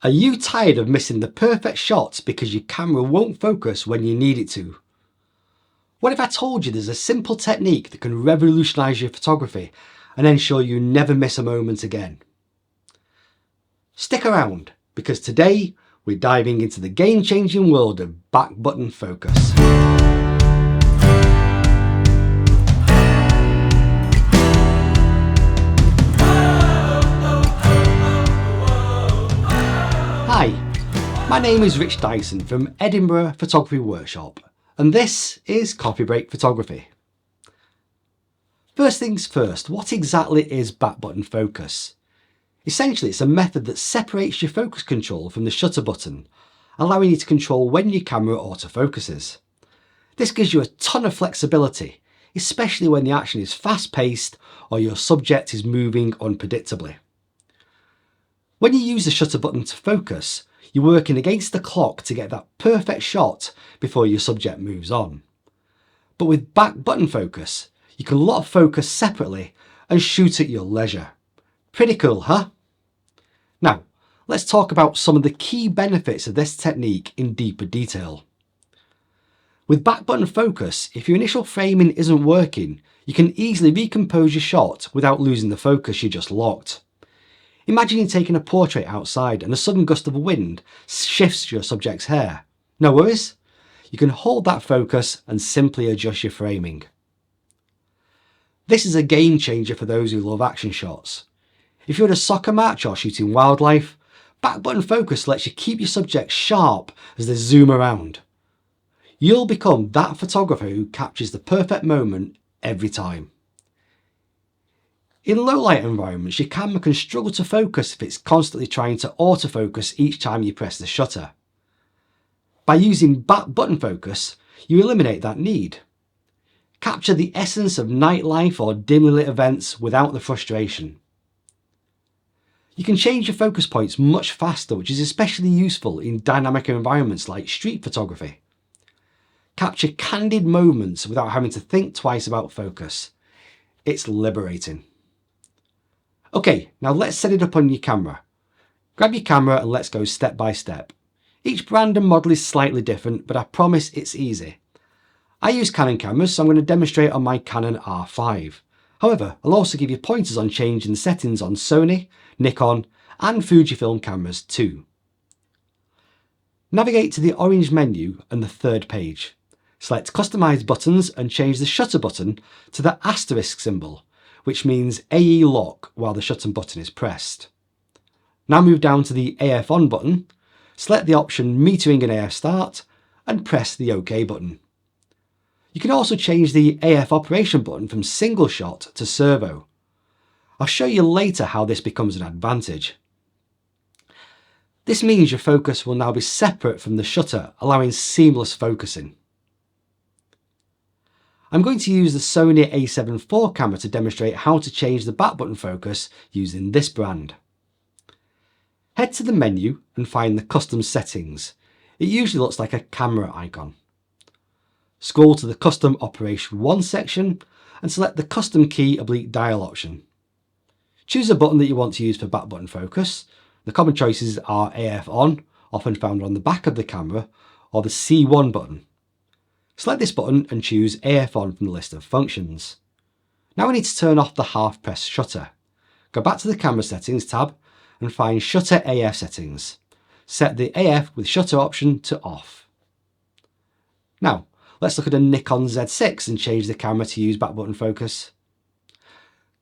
Are you tired of missing the perfect shots because your camera won't focus when you need it to? What if I told you there's a simple technique that can revolutionise your photography and ensure you never miss a moment again? Stick around, because today we're diving into the game-changing world of back button focus. Hi, my name is Rich Dyson from Edinburgh Photography Workshop, and this is Coffee Break Photography. First things first, what exactly is back button focus? Essentially, it's a method that separates your focus control from the shutter button, allowing you to control when your camera autofocuses. This gives you a ton of flexibility, especially when the action is fast-paced or your subject is moving unpredictably. When you use the shutter button to focus, you're working against the clock to get that perfect shot before your subject moves on. But with back button focus, you can lot focus separately and shoot at your leisure. Pretty cool, huh? Now, let's talk about some of the key benefits of this technique in deeper detail. With back button focus, if your initial framing isn't working, you can easily recompose your shot without losing the focus you just locked. Imagine you're taking a portrait outside and a sudden gust of wind shifts your subject's hair. No worries, you can hold that focus and simply adjust your framing. This is a game changer for those who love action shots. If you're at a soccer match or shooting wildlife, back button focus lets you keep your subject sharp as they zoom around. You'll become that photographer who captures the perfect moment every time. In low light environments, your camera can struggle to focus if it's constantly trying to autofocus each time you press the shutter. By using back button focus, you eliminate that need. Capture the essence of nightlife or dimly lit events without the frustration. You can change your focus points much faster, which is especially useful in dynamic environments like street photography. Capture candid moments without having to think twice about focus. It's liberating. Okay, now let's set it up on your camera. Grab your camera and let's go step by step. Each brand and model is slightly different, but I promise it's easy. I use Canon cameras, so I'm going to demonstrate on my Canon R5. However, I'll also give you pointers on changing the settings on Sony, Nikon and Fujifilm cameras too. Navigate to the orange menu and the third page. Select Customize buttons and change the shutter button to the asterisk symbol, which means AE lock while the shutter button is pressed. Now move down to the AF on button, select the option metering and AF start and press the OK button. You can also change the AF operation button from single shot to servo. I'll show you later how this becomes an advantage. This means your focus will now be separate from the shutter, allowing seamless focusing. I'm going to use the Sony a7 IV camera to demonstrate how to change the back button focus using this brand. Head to the menu and find the custom settings. It usually looks like a camera icon. Scroll to the custom operation 1 section and select the custom key / dial option. Choose a button that you want to use for back button focus. The common choices are AF on, often found on the back of the camera, or the C1 button. Select this button and choose AF on from the list of functions. Now we need to turn off the half press shutter. Go back to the camera settings tab and find shutter AF settings. Set the AF with shutter option to off. Now let's look at a Nikon Z6 and change the camera to use back button focus.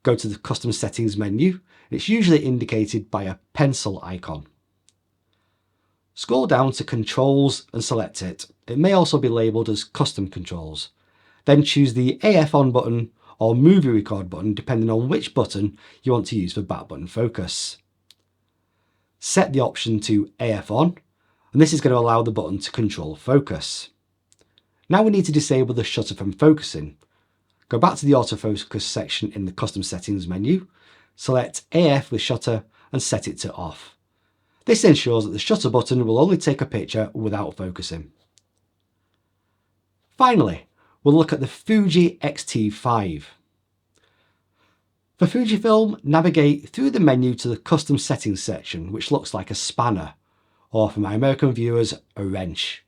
Go to the custom settings menu, and it's usually indicated by a pencil icon. Scroll down to controls and select it. It may also be labelled as custom controls. Then choose the AF on button or movie record button depending on which button you want to use for back button focus. Set the option to AF on, and this is going to allow the button to control focus. Now we need to disable the shutter from focusing. Go back to the autofocus section in the custom settings menu, select AF with shutter and set it to off. This ensures that the shutter button will only take a picture without focusing. Finally, we'll look at the Fuji X-T5. For Fujifilm, navigate through the menu to the custom settings section, which looks like a spanner, or for my American viewers, a wrench.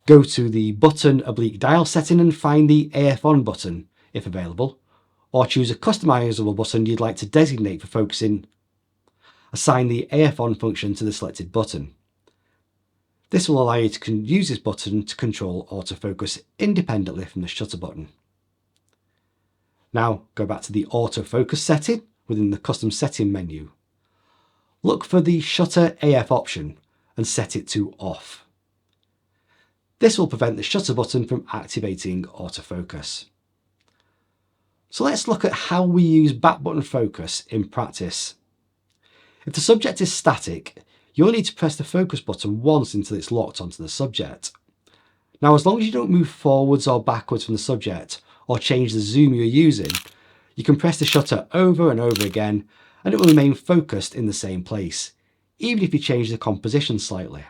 Go to the button/dial setting and find the AF on button, if available, or choose a customizable button you'd like to designate for focusing. Assign the AF on function to the selected button. This will allow you to use this button to control autofocus independently from the shutter button. Now go back to the autofocus setting within the custom setting menu. Look for the shutter AF option and set it to off. This will prevent the shutter button from activating autofocus. So let's look at how we use back button focus in practice. If the subject is static, you'll need to press the focus button once until it's locked onto the subject. Now, as long as you don't move forwards or backwards from the subject or change the zoom you're using, you can press the shutter over and over again and it will remain focused in the same place, even if you change the composition slightly.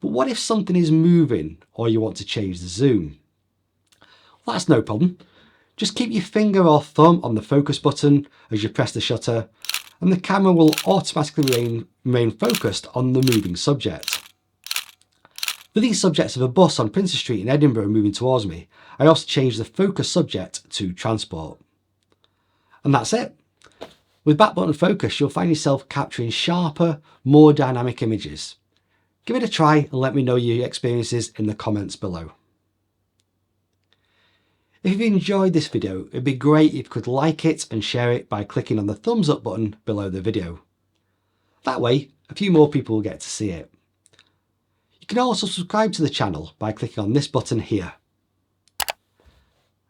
But what if something is moving or you want to change the zoom? Well, that's no problem. Just keep your finger or thumb on the focus button as you press the shutter, and the camera will automatically remain focused on the moving subject. For these subjects of a bus on Princes Street in Edinburgh moving towards me, I also changed the focus subject to transport. And that's it. With back button focus, you'll find yourself capturing sharper, more dynamic images. Give it a try and let me know your experiences in the comments below. If you've enjoyed this video, it'd be great if you could like it and share it by clicking on the thumbs up button below the video. That way, a few more people will get to see it. You can also subscribe to the channel by clicking on this button here.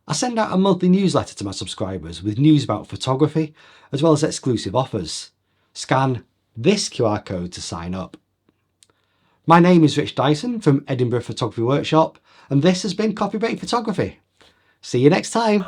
I send out a monthly newsletter to my subscribers with news about photography as well as exclusive offers. Scan this QR code to sign up. My name is Rich Dyson from Edinburgh Photography Workshop, and this has been Coffee Break Photography. See you next time.